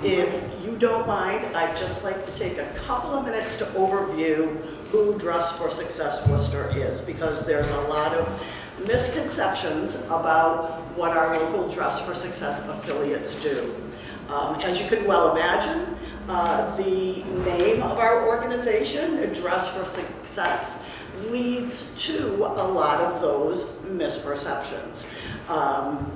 If you don't mind, I'd just like to take a couple of minutes to overview who Dress for Success Worcester is, because there's a lot of misconceptions about what our local Dress for Success affiliates do. As you could well imagine, the name of our organization, Dress for Success, leads to a lot of those misperceptions.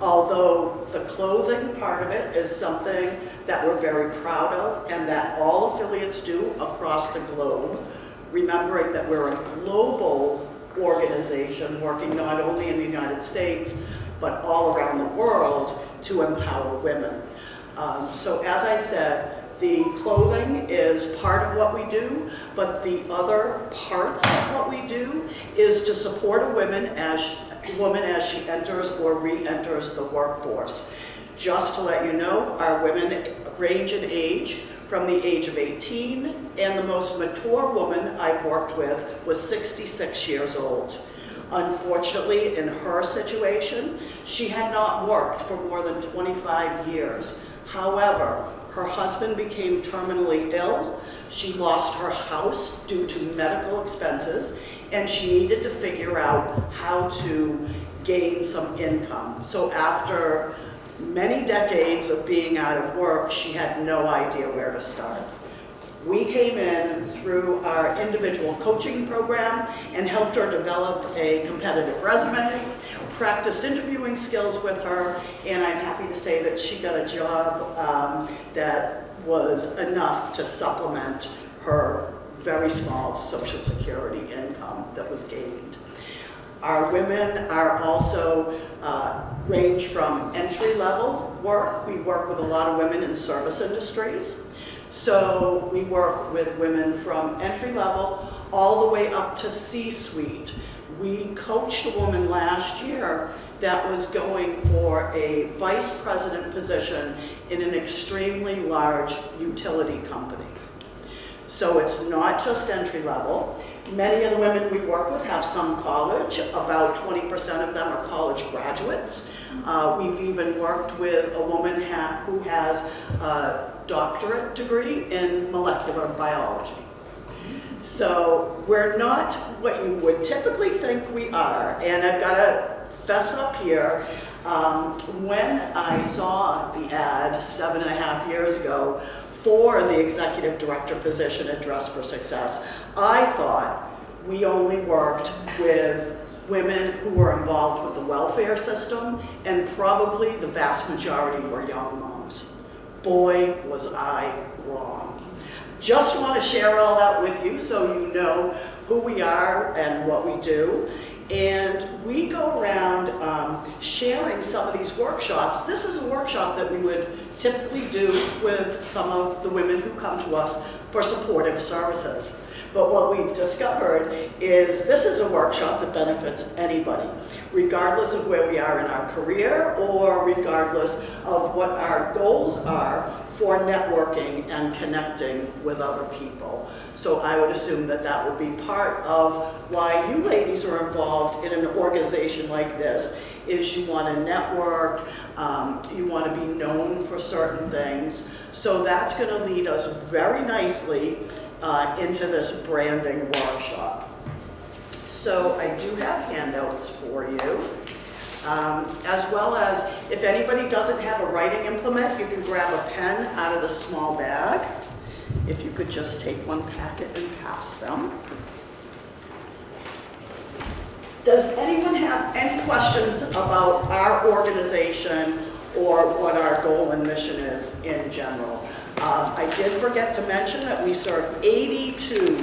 Although the clothing part of it is something that we're very proud of and that all affiliates do across the globe, remembering that we're a global organization working not only in the United States, but all around the world to empower women. So as I said, the clothing is part of what we do, but the other parts of what we do is to support a woman as she enters or re-enters the workforce. Just to let you know, our women range in age from the age of 18, and the most mature woman I've worked with was 66 years old. Unfortunately, in her situation, she had not worked for more than 25 years. However, her husband became terminally ill, she lost her house due to medical expenses, and she needed to figure out how to gain some income. So after many decades of being out of work, she had no idea where to start. We came in through our individual coaching program and helped her develop a competitive resume, practiced interviewing skills with her, and I'm happy to say that she got a job that was enough to supplement her very small Social Security income that was gained. Our women are also range from entry-level work. We work with a lot of women in service industries. So we work with women from entry level all the way up to C-suite. We coached a woman last year that was going for a vice president position in an extremely large utility company. So it's not just entry level. Many of the women we work with have some college. About 20% of them are college graduates. We've even worked with a woman who has a doctorate degree in molecular biology. So we're not what you would typically think we are, and I've got to fess up here. When I saw the ad 7.5 years ago for the executive director position at Dress for Success, I thought we only worked with women who were involved with the welfare system, and probably the vast majority were young moms. Boy, was I wrong. Just want to share all that with you so you know who we are and what we do. And we go around sharing some of these workshops. This is a workshop that we would typically do with some of the women who come to us for supportive services. But what we've discovered is this is a workshop that benefits anybody, regardless of where we are in our career or regardless of what our goals are for networking and connecting with other people. So I would assume that that would be part of why you ladies are involved in an organization like this, is you want to network, you want to be known for certain things. So that's going to lead us very nicely into this branding workshop. So I do have handouts for you, as well as if anybody doesn't have a writing implement, you can grab a pen out of the small bag. If you could just take one packet and pass them. Does anyone have any questions about our organization or what our goal and mission is in general? I did forget to mention that we serve 82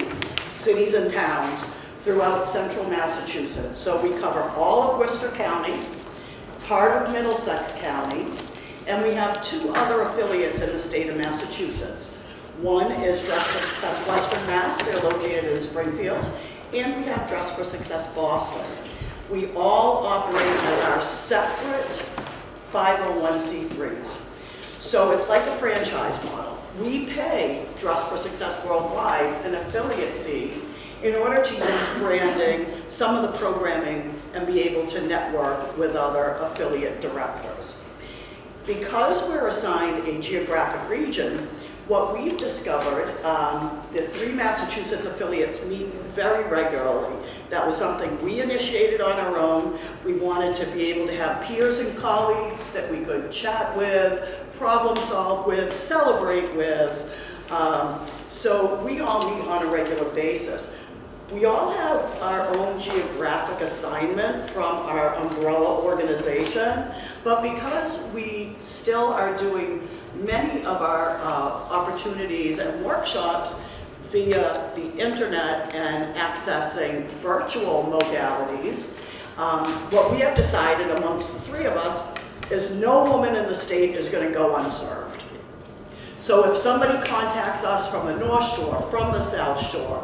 cities and towns throughout central Massachusetts. So we cover all of Worcester County. part of Middlesex County, and we have 2 other affiliates in the state of Massachusetts. One is Dress for Success Western Mass, they're located in Springfield, and we have Dress for Success Boston. We all operate as our separate 501c3s. So it's like a franchise model. We pay Dress for Success Worldwide an affiliate fee in order to use branding, some of the programming, and be able to network with other affiliate directors. Because we're assigned a geographic region, what we've discovered, the 3 Massachusetts affiliates meet very regularly. That was something we initiated on our own. We wanted to be able to have peers and colleagues that we could chat with, problem solve with, celebrate with. So we all meet on a regular basis. We all have our own geographic assignment from our umbrella organization, but because we still are doing many of our opportunities and workshops via the internet and accessing virtual modalities, what we have decided amongst the 3 of us is no woman in the state is going to go unserved. So if somebody contacts us from the North Shore, from the South Shore,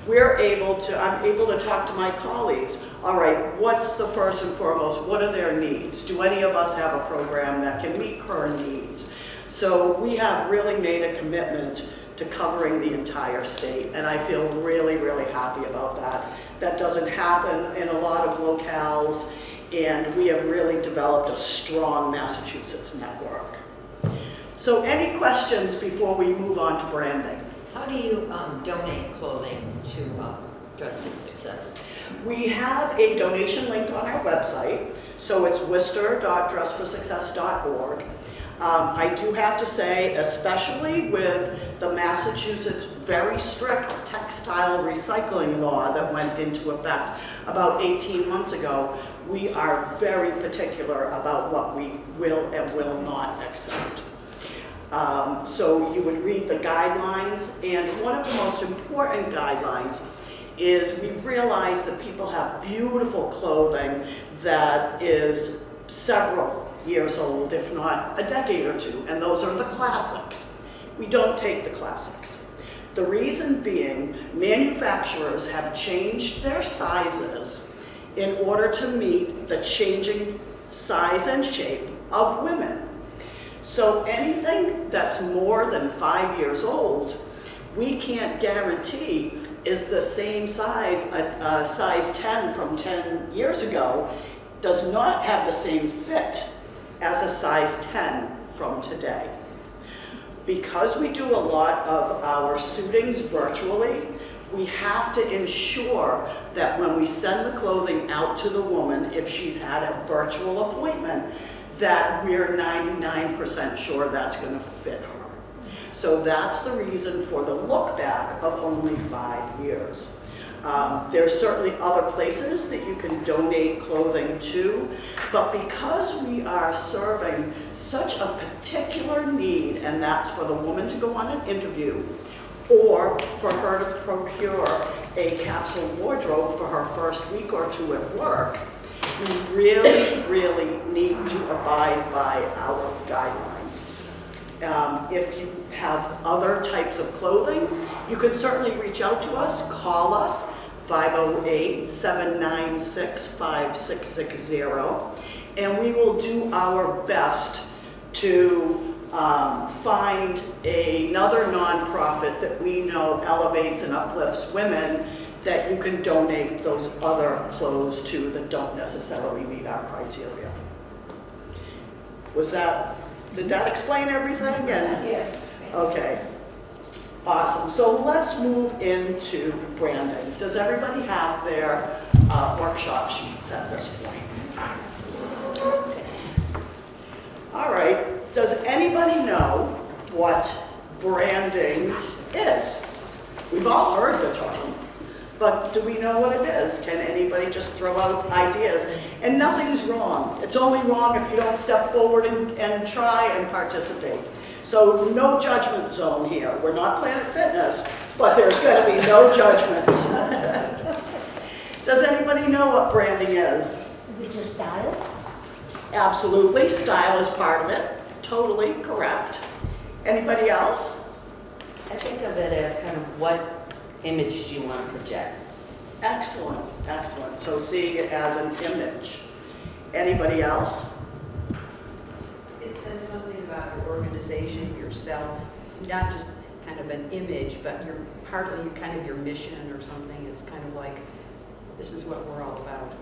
I'm able to talk to my colleagues. All right, what's the first and foremost? What are their needs? Do any of us have a program that can meet her needs? So we have really made a commitment to covering the entire state, and I feel really, really happy about that. That doesn't happen in a lot of locales, and we have really developed a strong Massachusetts network. So any questions before we move on to branding? How do you donate clothing to Dress for Success? We have a donation link on our website, so it's worcester.dressforsuccess.org. I do have to say, especially with the Massachusetts very strict textile recycling law that went into effect about 18 months ago, we are very particular about what we will and will not accept. So you would read the guidelines, and one of the most important guidelines is we realize that people have beautiful clothing that is several years old, if not a decade or 2, and those are the classics. We don't take the classics. The reason being, manufacturers have changed their sizes in order to meet the changing size and shape of women. So anything that's more than 5 years old, we can't guarantee is the same size. A size 10 from 10 years ago does not have the same fit as a size 10 from today. Because we do a lot of our suitings virtually, we have to ensure that when we send the clothing out to the woman, if she's had a virtual appointment, that we're 99% sure that's going to fit her. So that's the reason for the look back of only 5 years. There's certainly other places that you can donate clothing to, but because we are serving such a particular need, and that's for the woman to go on an interview, or for her to procure a capsule wardrobe for her first week or 2 at work, we really, really need to abide by our guidelines. If you have other types of clothing, you can certainly reach out to us, call us, 508-796-5660, and we will do our best to find another nonprofit that we know elevates and uplifts women that you can donate those other clothes to that don't necessarily meet our criteria. Did that explain everything? Yes. Okay. Awesome. So let's move into branding. Does everybody have their workshop sheets at this point? All right. Does anybody know what branding is? We've all heard the term, but do we know what it is? Can anybody just throw out ideas? And nothing's wrong. It's only wrong if you don't step forward and try and participate. So no judgment zone here. We're not Planet Fitness, but there's going to be no judgments. Does anybody know what branding is? Is it your style? Absolutely, style is part of it, totally correct. Anybody else? I think of it as kind of what image do you want to project? Excellent, excellent. So seeing it as an image. Anybody else? It says something about your organization, yourself, not just kind of an image, but you're partly kind of your mission or something. It's kind of like, this is what we're all about.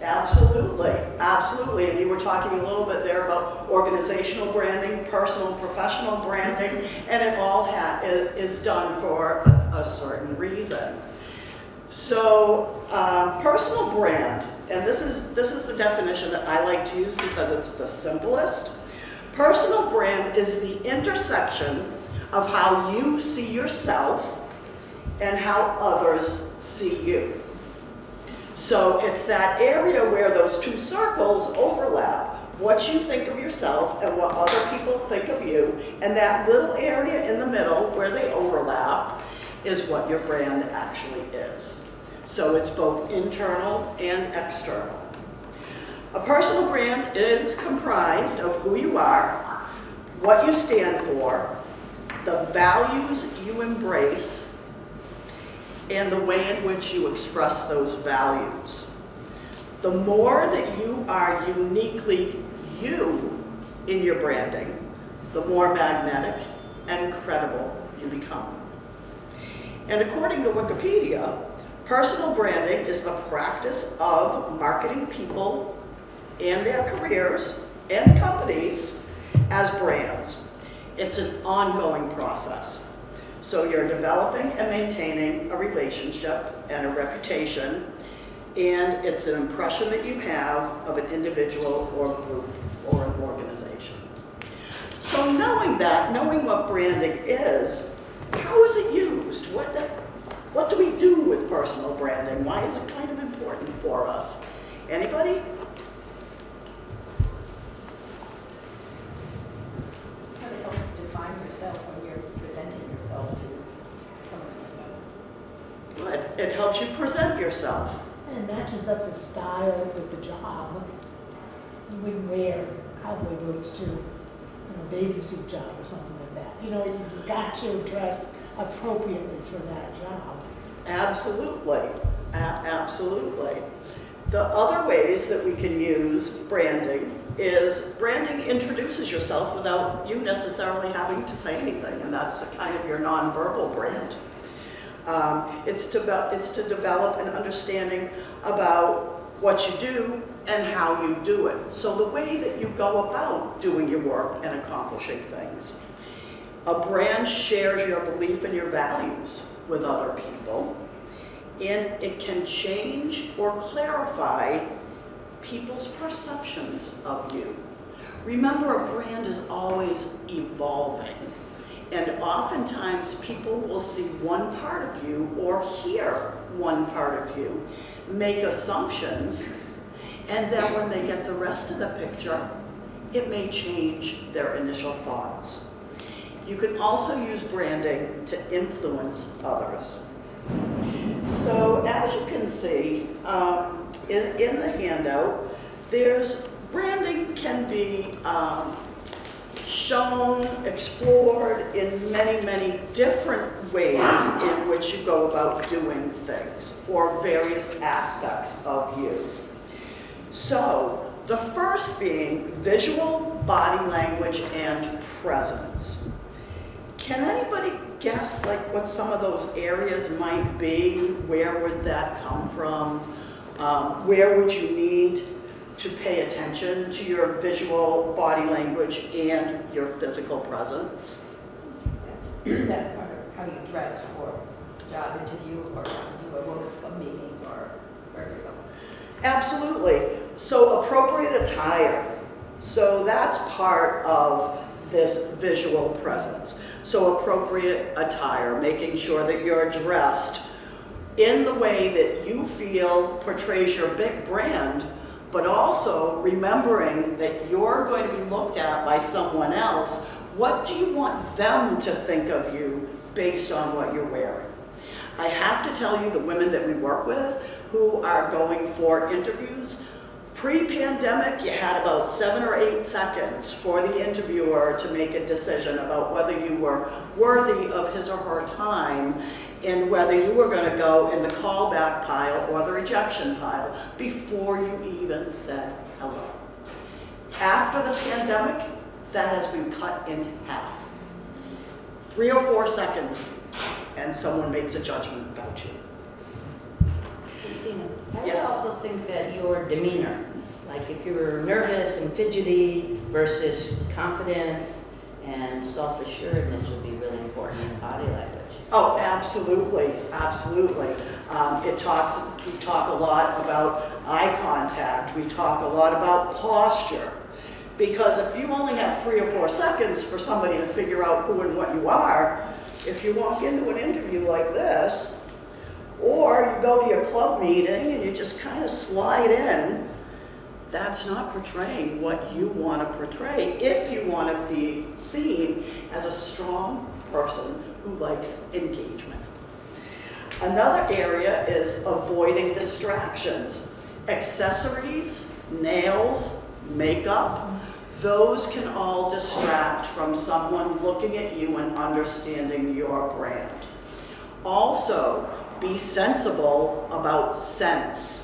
Absolutely, absolutely. And you were talking a little bit there about organizational branding, personal and professional branding, and it all is done for a certain reason. So personal brand, and this is the definition that I like to use because it's the simplest. Personal brand is the intersection of how you see yourself and how others see you. So it's that area where those two circles overlap, what you think of yourself and what other people think of you, and that little area in the middle where they overlap is what your brand actually is. So it's both internal and external. A personal brand is comprised of who you are, what you stand for, the values you embrace, and the way in which you express those values. The more that you are uniquely you in your branding, the more magnetic and credible you become. And according to Wikipedia, personal branding is the practice of marketing people and their careers and companies as brands. It's an ongoing process. So you're developing and maintaining a relationship and a reputation, and it's an impression that you have of an individual or group or an organization. So knowing that, knowing what branding is, how is it used? What do we do with personal branding? Why is it kind of important for us? Anybody? How it helps define yourself when you're presenting yourself to someone you know. Good. It helps you present yourself. And it matches up the style with the job. You wouldn't wear cowboy boots to a bathing suit job or something like that. You know, you've got to dress appropriately for that job. Absolutely, absolutely. The other ways that we can use branding is branding introduces yourself without you necessarily having to say anything, and that's the kind of your nonverbal brand. It's to develop an understanding about what you do and how you do it. So the way that you go about doing your work and accomplishing things. A brand shares your belief and your values with other people, and it can change or clarify people's perceptions of you. Remember, a brand is always evolving, and oftentimes people will see one part of you or hear one part of you, make assumptions, and then when they get the rest of the picture, it may change their initial thoughts. You can also use branding to influence others. So as you can see in the handout, branding can be shown, explored in many, many different ways in which you go about doing things, or various aspects of you. So the first being visual, body language, and presence. Can anybody guess what some of those areas might be? Where would that come from? Where would you need to pay attention to your visual body language and your physical presence? That's part of how you dress for a job interview or do a women's club meeting or wherever you go. Absolutely. So appropriate attire. So that's part of this visual presence. So appropriate attire, making sure that you're dressed in the way that you feel portrays your big brand, but also remembering that you're going to be looked at by someone else. What do you want them to think of you based on what you're wearing? I have to tell you, the women that we work with who are going for interviews Pre-pandemic, you had about 7 or 8 seconds for the interviewer to make a decision about whether you were worthy of his or her time and whether you were going to go in the callback pile or the rejection pile before you even said hello. After the pandemic, that has been cut in half. 3 or 4 seconds, and someone makes a judgment about you. Christina, I would Yes. also think that your demeanor, like if you're nervous and fidgety versus confidence and self-assuredness would be really important in body language. Oh, absolutely, absolutely. We talk a lot about eye contact. We talk a lot about posture. Because if you only have 3 or 4 seconds for somebody to figure out who and what you are, if you walk into an interview like this, or you go to your club meeting and you just kind of slide in, that's not portraying what you want to portray if you want to be seen as a strong person who likes engagement. Another area is avoiding distractions. Accessories, nails, makeup, those can all distract from someone looking at you and understanding your brand. Also, be sensible about scents.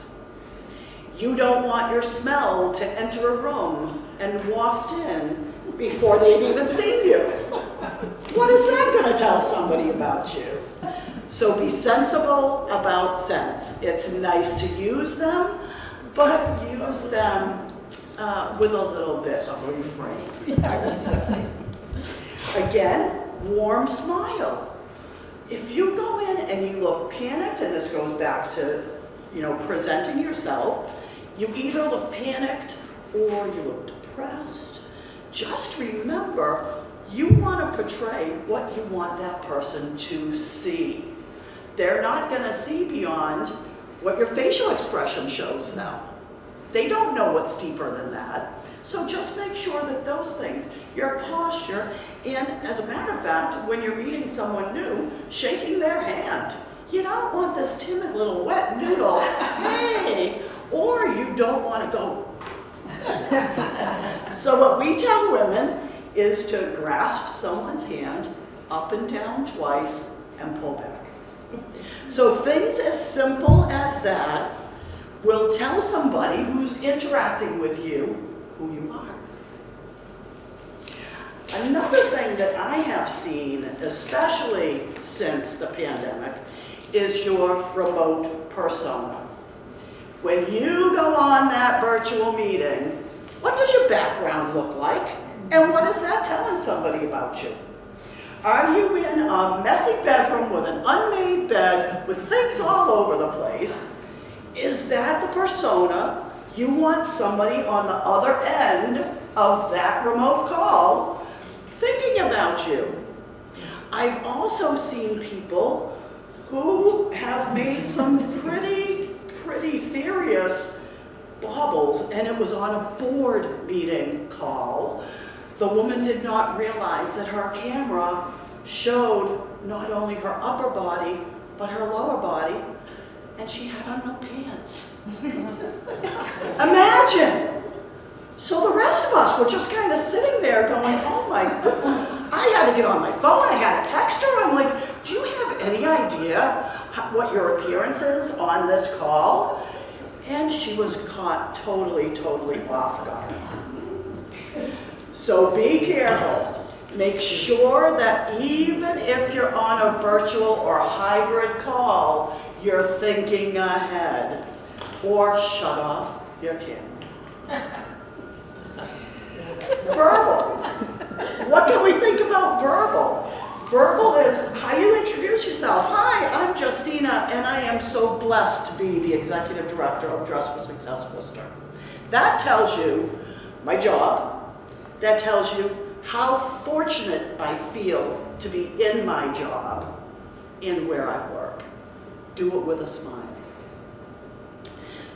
You don't want your smell to enter a room and waft in before they've even seen you. What is that going to tell somebody about you? So be sensible about scents. It's nice to use them, but use them with a little bit of refrain, I would say. Again, warm smile. If you go in and you look panicked, and this goes back to, presenting yourself, you either look panicked or you look depressed. Just remember, you want to portray what you want that person to see. They're not going to see beyond what your facial expression shows them. They don't know what's deeper than that. So just make sure that those things, your posture, and as a matter of fact, when you're meeting someone new, shaking their hand. You don't want this timid little wet noodle, hey, or you don't want to go. So what we tell women is to grasp someone's hand up and down twice and pull back. So things as simple as that will tell somebody who's interacting with you who you are. Another thing that I have seen, especially since the pandemic, is your remote persona. When you go on that virtual meeting, what does your background look like? And what is that telling somebody about you? Are you in a messy bedroom with an unmade bed with things all over the place? Is that the persona you want somebody on the other end of that remote call thinking about you? I've also seen people who have made some pretty serious baubles, and it was on a board meeting call. The woman did not realize that her camera showed not only her upper body, but her lower body, and she had on no pants. Imagine! So the rest of us were just kind of sitting there going, oh my goodness. I had to get on my phone, I had to text her, I'm like, do you have any idea what your appearance is on this call? And she was caught totally off guard. So be careful. Make sure that even if you're on a virtual or hybrid call, you're thinking ahead, or shut off your camera. Verbal. What can we think about verbal? Verbal is how you introduce yourself. Hi, I'm Justina, and I am so blessed to be the Executive Director of Dress for Success Worcester. That tells you my job. That tells you how fortunate I feel to be in my job, in where I work. Do it with a smile.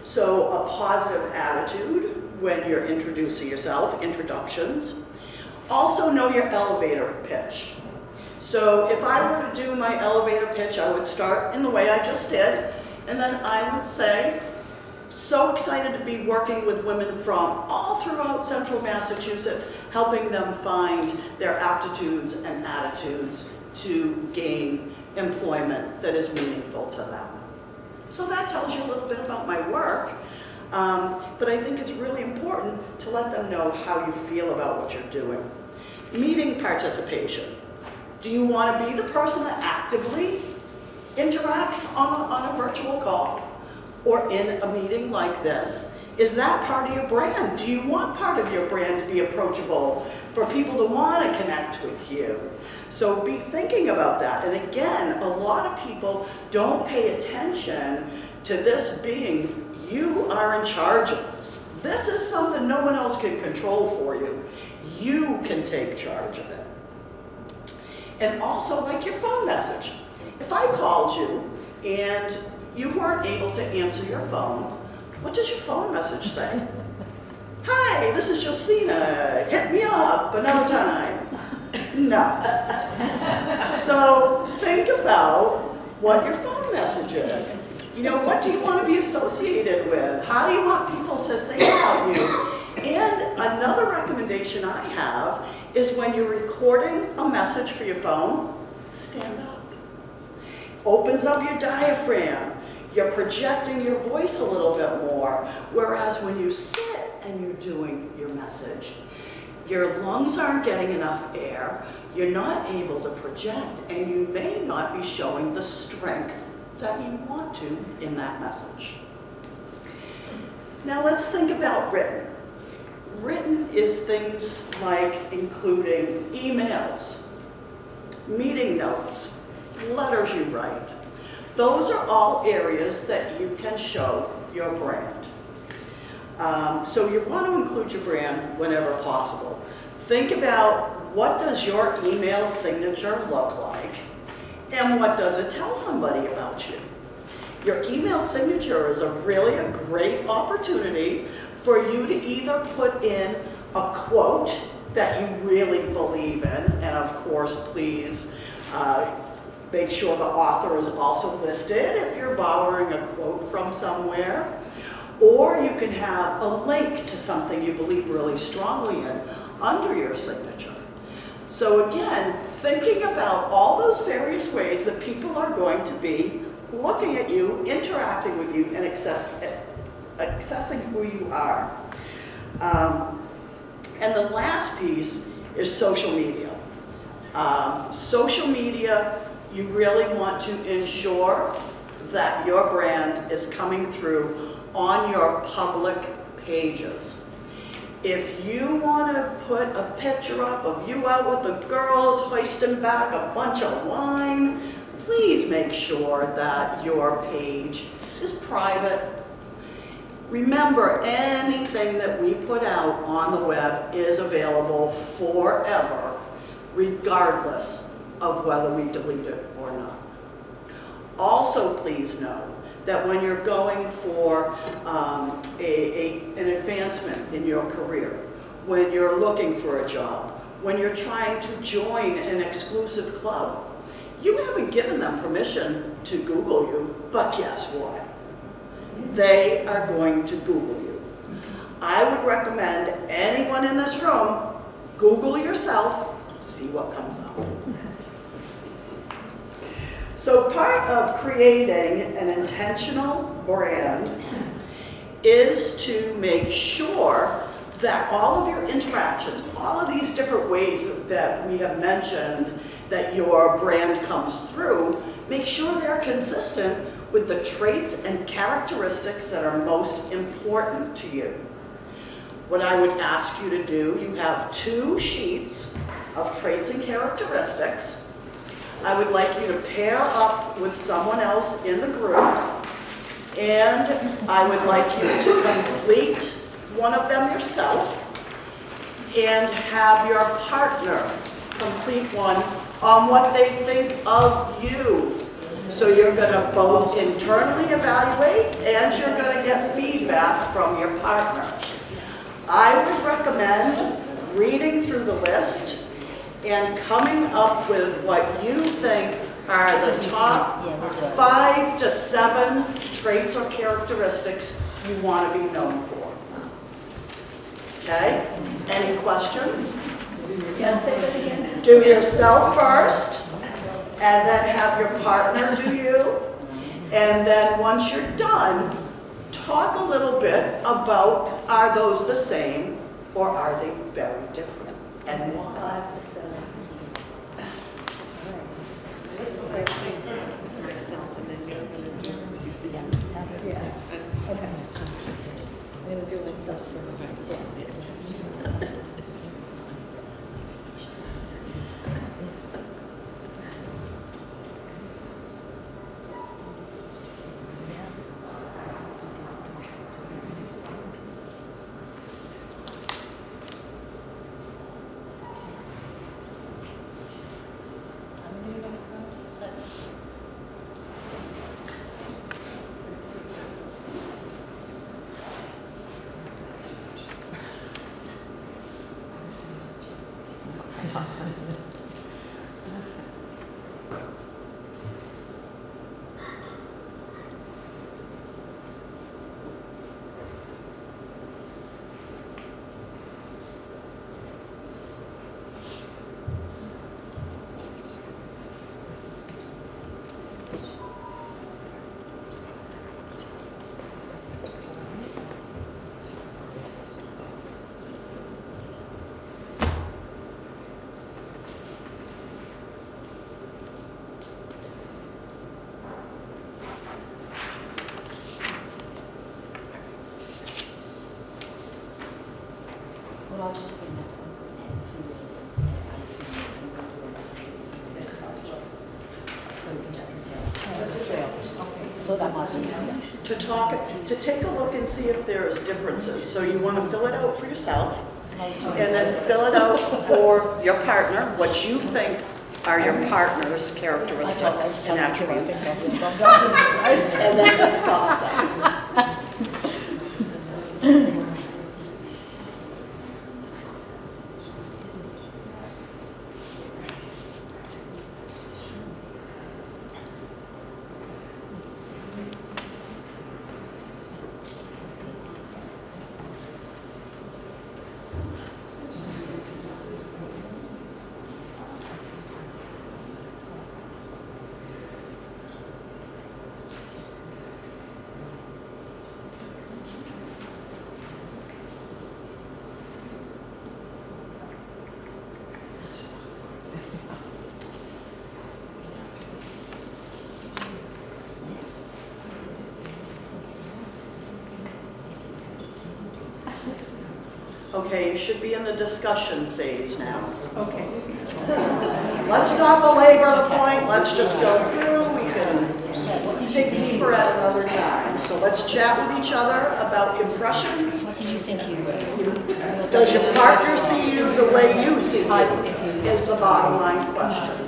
So a positive attitude when you're introducing yourself, introductions. Also know your elevator pitch. So if I were to do my elevator pitch, I would start in the way I just did, and then I would say, so excited to be working with women from all throughout central Massachusetts, helping them find their aptitudes and attitudes to gain employment that is meaningful to them. So that tells you a little bit about my work, but I think it's really important to let them know how you feel about what you're doing. Meeting participation. Do you want to be the person that actively interacts on a virtual call or in a meeting like this? Is that part of your brand? Do you want part of your brand to be approachable for people to want to connect with you? So be thinking about that. And again, a lot of people don't pay attention to this being, you are in charge of this. This is something no one else can control for you. You can take charge of it. And also, like your phone message. If I called you and you weren't able to answer your phone, what does your phone message say? Hi, this is Josina. Hit me up another time. No. So think about what your phone message is. You know, what do you want to be associated with? How do you want people to think about you? And another recommendation I have is when you're recording a message for your phone, stand up. Opens up your diaphragm. You're projecting your voice a little bit more. Whereas when you sit and you're doing your message, your lungs aren't getting enough air, you're not able to project, and you may not be showing the strength that you want to in that message. Now let's think about written. Written is things like including emails, meeting notes, letters you write. Those are all areas that you can show your brand. So you want to include your brand whenever possible. Think about, what does your email signature look like? And what does it tell somebody about you? Your email signature is really a great opportunity for you to either put in a quote that you really believe in, and of course, please make sure the author is also listed if you're borrowing a quote from somewhere. Or you can have a link to something you believe really strongly in under your signature. So again, thinking about all those various ways that people are going to be looking at you, interacting with you, and accessing who you are. And the last piece is social media. Social media, you really want to ensure that your brand is coming through on your public pages. If you want to put a picture up of you out with the girls hoisting back a bunch of wine, please make sure that your page is private. Remember, anything that we put out on the web is available forever, regardless of whether we delete it or not. Also, please know that when you're going for an advancement in your career, when you're looking for a job, when you're trying to join an exclusive club, you haven't given them permission to Google you, but guess what? They are going to Google you. I would recommend anyone in this room, Google yourself, see what comes up. So part of creating an intentional brand is to make sure that all of your interactions, all of these different ways that we have mentioned that your brand comes through, make sure they're consistent with the traits and characteristics that are most important to you. What I would ask you to do, you have 2 sheets of traits and characteristics. I would like you to pair up with someone else in the group, and I would like you to complete one of them yourself and have your partner complete one on what they think of you. So you're going to both internally evaluate and you're going to get feedback from your partner. I would recommend reading through the list and coming up with what you think are the top 5 to 7 traits or characteristics you want to be known for. Okay? Any questions? Do yourself first, and then have your partner do you. And then once you're done, talk a little bit about, are those the same or are they very different, and why? To take a look and see if there's differences. So you want to fill it out for yourself, and then fill it out for your partner, what you think are your partner's characteristics and attributes. And then discuss them. Okay, you should be in the discussion phase now. Okay. Let's not belabor the point, let's just go through, we can dig deeper at another time. So let's chat with each other about impressions. What did you think you were? Does your partner see you the way you see you? Is the bottom line question.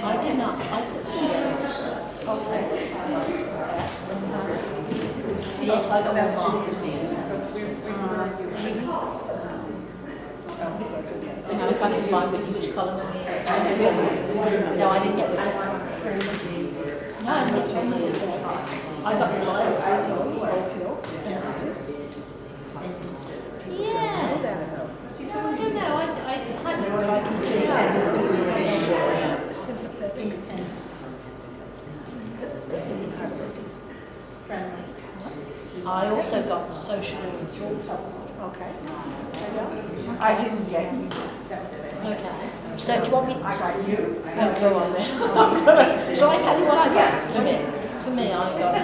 I did not. I put zeros. Okay. Yes, I got one mark for me. Now if I can find which column I'm in. No, I didn't get which one. No, I didn't get one. I got the sensitive. Yeah. No, I don't know. I can see sympathetic and friendly. I also got social influence. Okay. I didn't get you. Okay. So do you want me? Oh, go on then. Shall I tell you what I got for me? For me, I got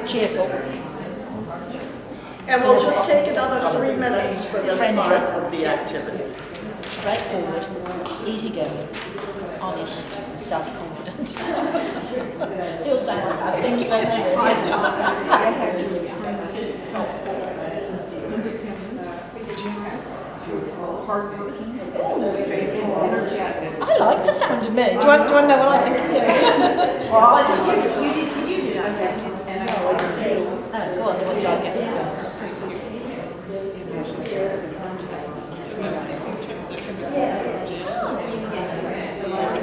cheerful. And we'll just take another 3 minutes for this part of the activity. Straightforward, easygoing, honest, and self-confident. They all sound like bad things, don't they? I like the sound of me. Do you want to know what I think of you? Did you do that? Oh, go on, so you like it.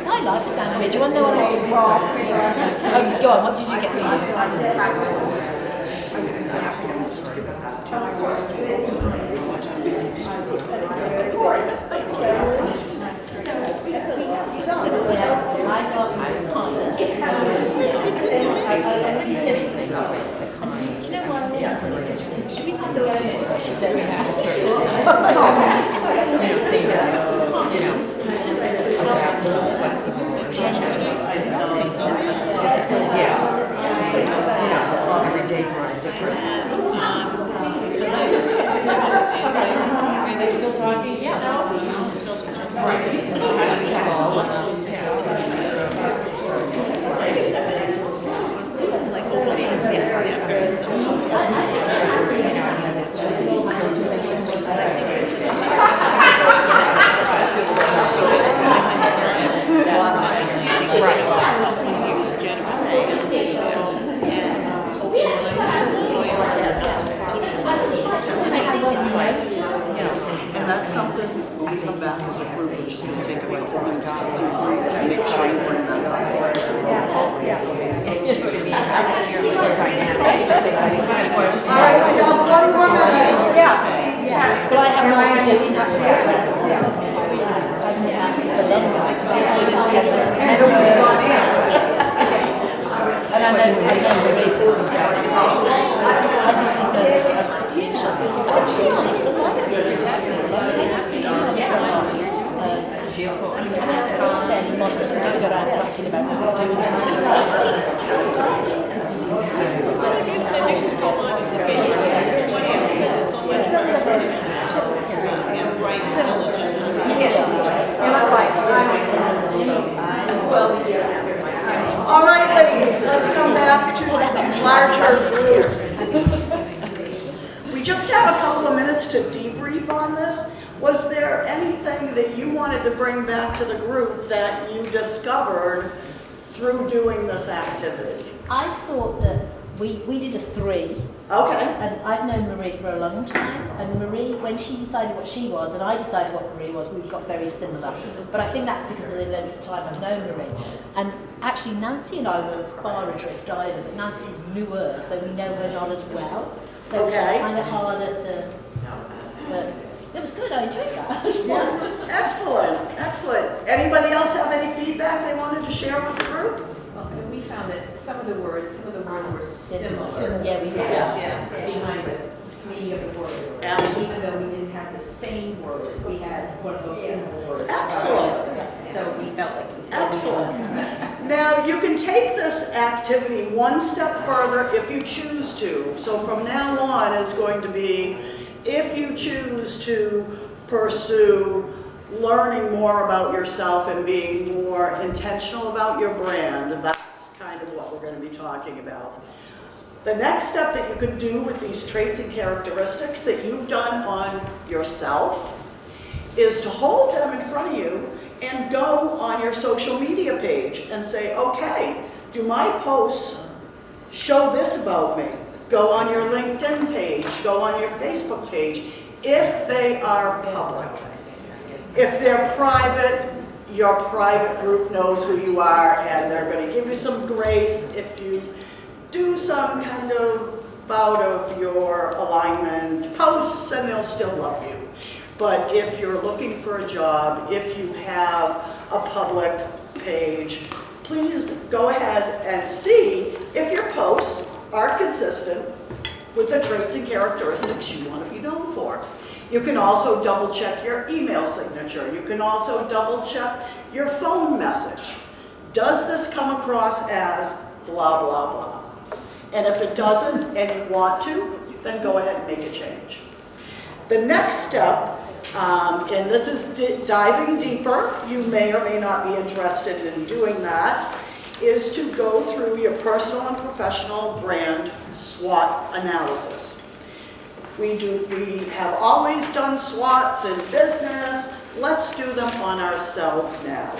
I like the sound of me. Do you want to know what I think? Oh, go on, what did you get for And that's something when we come back as a group, we're just going to take a couple of minutes to debrief to make sure you bring that up. All right, I got one more minute. Yeah. But I have more to do. And I know the reason. I just didn't know the expectations. But to be honest, the library is fairly modest. We don't go around fussing about what we're doing. But some of them are typical, similar. All right, ladies, let's come back to the larger group. We just have a couple of minutes to debrief on this. Was there anything that you wanted to bring back to the group that you discovered through doing this activity? I thought that we did a 3. Okay. And I've known Marie for a long time, and Marie, when she decided what she was, and I decided what Marie was, we've got very similar. But I think that's because of the length of time I've known Marie. And actually, Nancy and I were far adrift either, but Nancy's newer, so we know her not as well. So Okay. it's kind of harder to, but it was good, I enjoyed that. Yeah. Excellent, excellent. Anybody else have any feedback they wanted to share with the group? Well, and we found that some of the words were similar. Yeah, we found. Yes. Behind the meaning of the word. Absolutely. Even though we didn't have the same words, we had one of those similar words. Excellent. So we felt like. Excellent. Now, you can take this activity one step further if you choose to. So from now on is going to be, if you choose to pursue learning more about yourself and being more intentional about your brand, that's kind of what we're going to be talking about. The next step that you can do with these traits and characteristics that you've done on yourself is to hold them in front of you and go on your social media page and say, okay, do my posts show this about me? Go on your LinkedIn page, go on your Facebook page, if they are public. If they're private, your private group knows who you are and they're going to give you some grace if you do some kind of bout of your alignment posts, and they'll still love you. But if you're looking for a job, if you have a public page, please go ahead and see if your posts are consistent with the traits and characteristics you want to be known for. You can also double check your email signature. You can also double check your phone message. Does this come across as blah, blah, blah? And if it doesn't and you want to, then go ahead and make a change. The next step, and this is diving deeper, you may or may not be interested in doing that, is to go through your personal and professional brand SWOT analysis. We have always done SWOTs in business. Let's do them on ourselves now.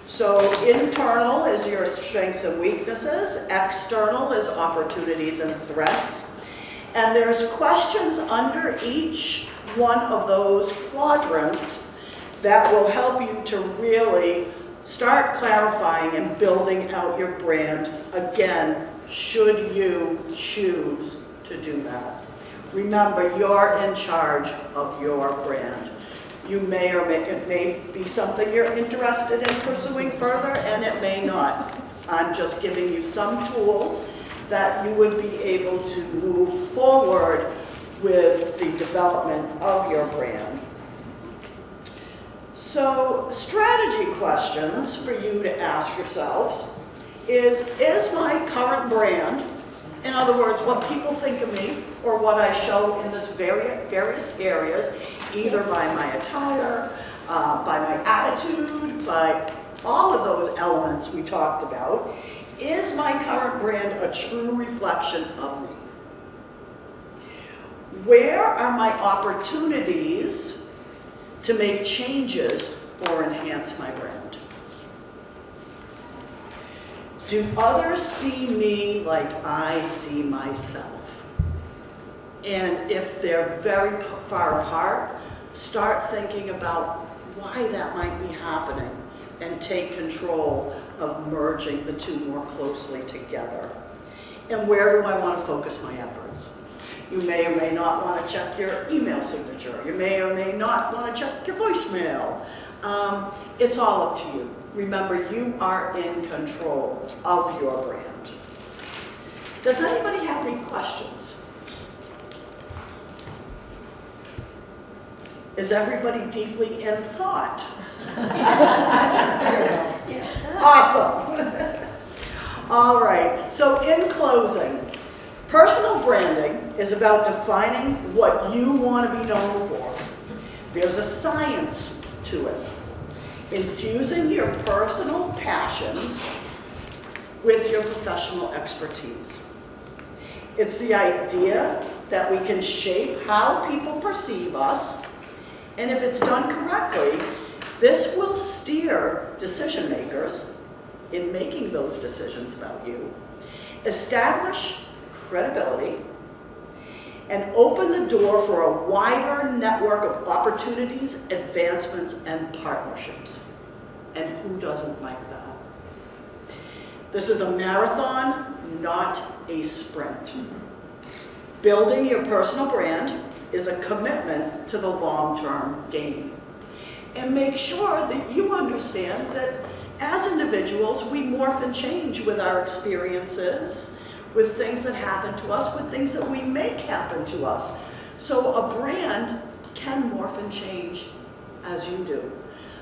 So internal is your strengths and weaknesses. External is opportunities and threats. And there's questions under each one of those quadrants that will help you to really Start clarifying and building out your brand, again, should you choose to do that. Remember, you're in charge of your brand. You may or may, it may be something you're interested in pursuing further, and it may not. I'm just giving you some tools that you would be able to move forward with the development of your brand. So, strategy questions for you to ask yourselves is my current brand, in other words, what people think of me or what I show in this various areas, either by my attire, by my attitude, by all of those elements we talked about, is my current brand a true reflection of me? Where are my opportunities to make changes or enhance my brand? Do others see me like I see myself? And if they're very far apart, start thinking about why that might be happening and take control of merging the two more closely together. And where do I want to focus my efforts? You may or may not want to check your email signature. You may or may not want to check your voicemail. It's all up to you. Remember, you are in control of your brand. Does anybody have any questions? Is everybody deeply in thought? Awesome. All right, so in closing, personal branding is about defining what you want to be known for. There's a science to it. Infusing your personal passions with your professional expertise. It's the idea that we can shape how people perceive us, and if it's done correctly, this will steer decision makers in making those decisions about you, establish credibility, and open the door for a wider network of opportunities, advancements, and partnerships. And who doesn't like that? This is a marathon, not a sprint. Building your personal brand is a commitment to the long-term game. And make sure that you understand that as individuals, we morph and change with our experiences, with things that happen to us, with things that we make happen to us. So a brand can morph and change as you do.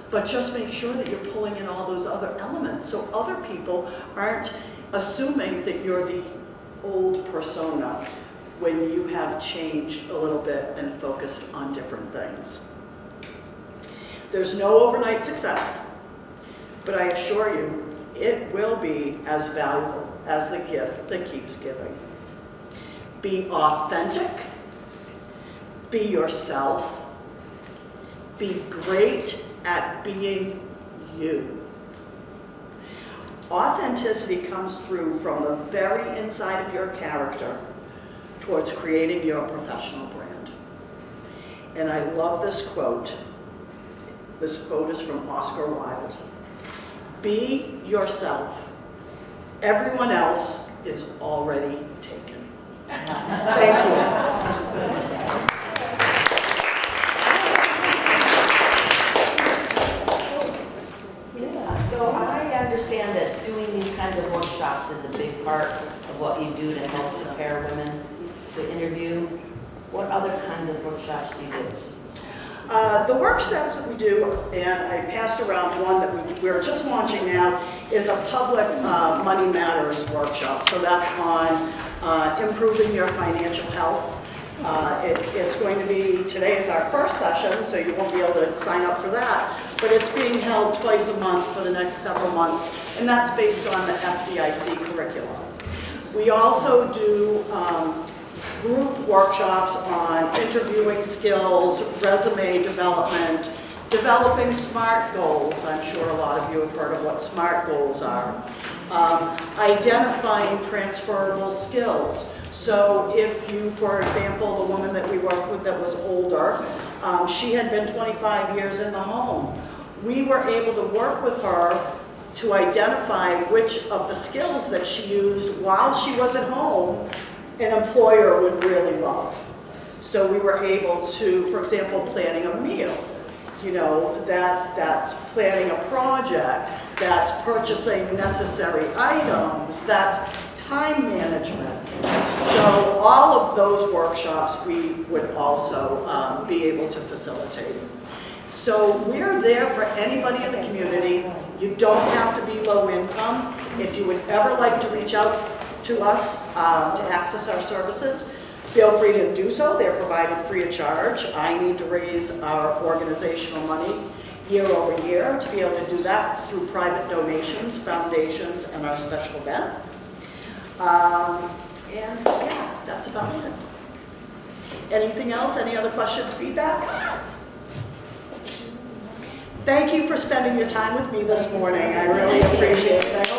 But just make sure that you're pulling in all those other elements so other people aren't assuming that you're the old persona when you have changed a little bit and focused on different things. There's no overnight success, but I assure you, it will be as valuable as the gift that keeps giving. Be authentic, be yourself, be great at being you. Authenticity comes through from the very inside of your character towards creating your professional brand. And I love this quote. This quote is from Oscar Wilde. Be yourself. Everyone else is already taken. Thank you. So I understand that doing these kinds of workshops is a big part of what you do to help prepare women to interview. What other kinds of workshops do you do? The workshops that we do, and I passed around one that we're just launching now, is a public money matters workshop. So that's on improving your financial health. It's going to be, today is our first session, so you won't be able to sign up for that, but it's being held twice a month for the next several months, and that's based on the FDIC curriculum. We also do group workshops on interviewing skills, resume development, developing SMART goals. I'm sure a lot of you have heard of what SMART goals are. Identifying transferable skills. So if you, for example, the woman that we worked with that was older, she had been 25 years in the home. we were able to work with her to identify which of the skills that she used while she was at home an employer would really love. So we were able to, for example, planning a meal. You know, that's planning a project, that's purchasing necessary items, that's time management. So all of those workshops we would also be able to facilitate. So we're there for anybody in the community. You don't have to be low income. If you would ever like to reach out to us to access our services, feel free to do so. They're provided free of charge. I need to raise our organizational money year over year to be able to do that through private donations, foundations, and our special event. And yeah, that's about it. Anything else? Any other questions, feedback? Thank you for spending your time with me this morning. I really appreciate it.